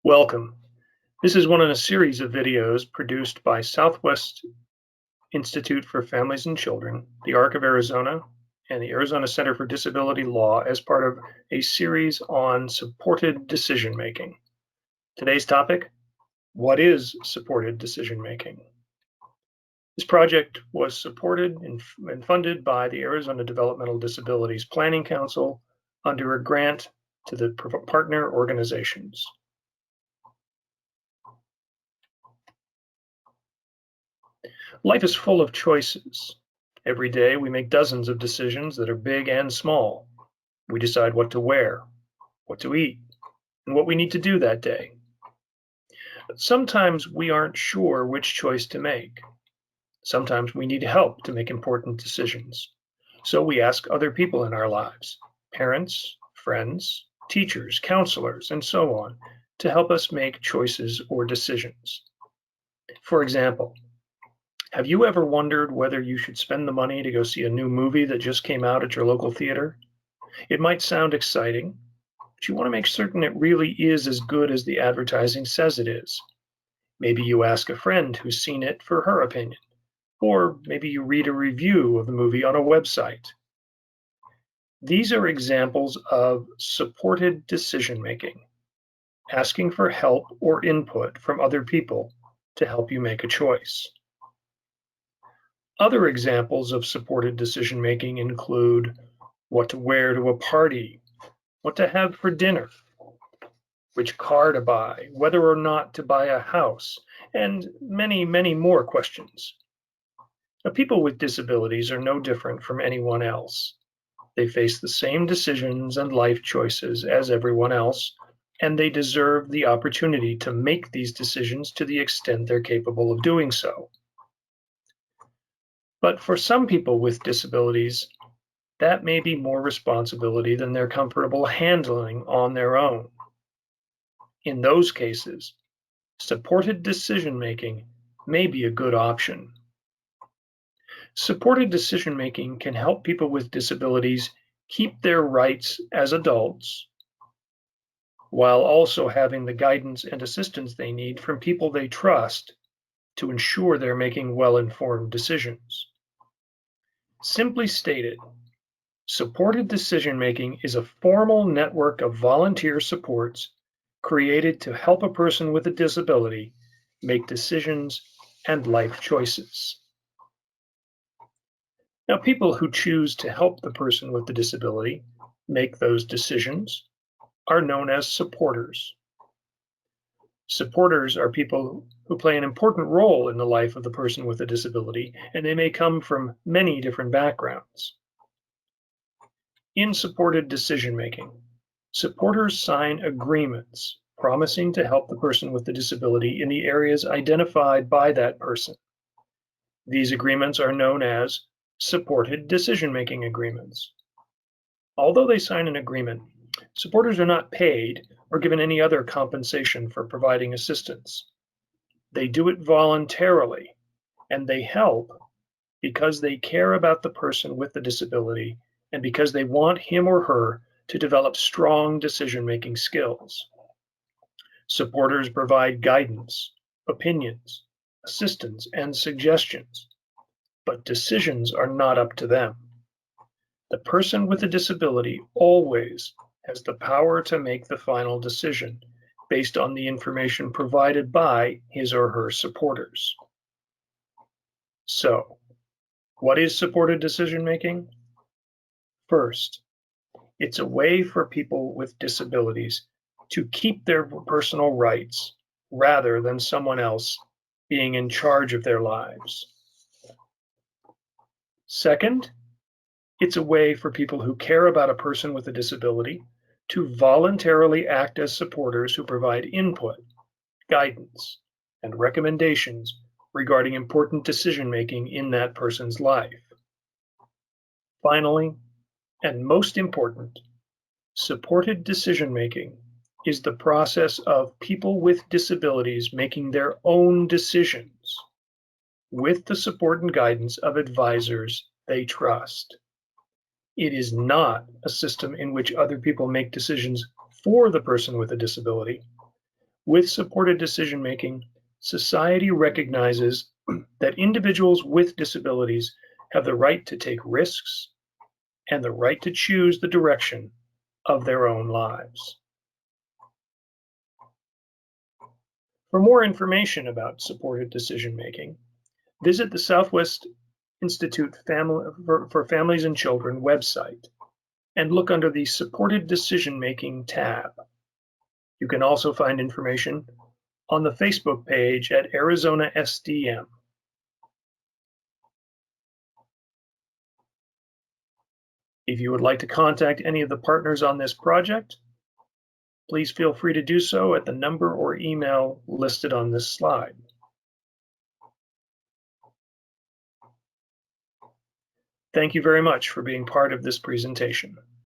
Welcome. This is one in a series of videos produced by Southwest Institute for Families and Children, the ARC of Arizona, and the Arizona Center for Disability Law as part of a series on supported decision making. Today's topic: what is supported decision making? This project was supported and funded by the Arizona Developmental Disabilities Planning Council under a grant to the partner organizations. Life is full of choices. Every day we make dozens of decisions that are big and small. We decide what to wear, what to eat, and what we need to do that day. But sometimes we aren't sure which choice to make. Sometimes we need help to make important decisions. So we ask other people in our lives, parents, friends, teachers, counselors, and so on, to help us make choices or decisions. For example, have you ever wondered whether you should spend the money to go see a new movie that just came out at your local theater? It might sound exciting, but you want to make certain it really is as good as the advertising says it is. Maybe you ask a friend who's seen it for her opinion, or maybe you read a review of the movie on a website. These are examples of supported decision making, asking for help or input from other people to help you make a choice. Other examples of supported decision making include what to wear to a party, what to have for dinner, which car to buy, whether or not to buy a house, and many, many more questions. Now, people with disabilities are no different from anyone else. They face the same decisions and life choices as everyone else, and they deserve the opportunity to make these decisions to the extent they're capable of doing so. But for some people with disabilities, that may be more responsibility than they're comfortable handling on their own. In those cases, supported decision making may be a good option. Supported decision making can help people with disabilities keep their rights as adults while also having the guidance and assistance they need from people they trust to ensure they're making well-informed decisions. Simply stated, supported decision-making is a formal network of volunteer supports created to help a person with a disability make decisions and life choices. Now, people who choose to help the person with the disability make those decisions are known as supporters. Supporters are people who play an important role in the life of the person with a disability, and they may come from many different backgrounds. In supported decision making, supporters sign agreements promising to help the person with the disability in the areas identified by that person. These agreements are known as supported decision making agreements. Although they sign an agreement, supporters are not paid or given any other compensation for providing assistance. They do it voluntarily, and they help because they care about the person with the disability and because they want him or her to develop strong decision-making skills. Supporters provide guidance, opinions, assistance, and suggestions, but decisions are not up to them. The person with a disability always has the power to make the final decision based on the information provided by his or her supporters. So, what is supported decision making? First, it's a way for people with disabilities to keep their personal rights rather than someone else being in charge of their lives. Second, it's a way for people who care about a person with a disability to voluntarily act as supporters who provide input, guidance, and recommendations regarding important decision-making in that person's life. Finally, and most important, supported decision-making is the process of people with disabilities making their own decisions with the support and guidance of advisors they trust. It is not a system in which other people make decisions for the person with a disability. With supported decision-making, society recognizes that individuals with disabilities have the right to take risks and the right to choose the direction of their own lives. For more information about supported decision-making, visit the Southwest Institute for Families and Children website and look under the Supported Decision-Making tab. You can also find information on the Facebook page at Arizona SDM. If you would like to contact any of the partners on this project, please feel free to do so at the number or email listed on this slide. Thank you very much for being part of this presentation.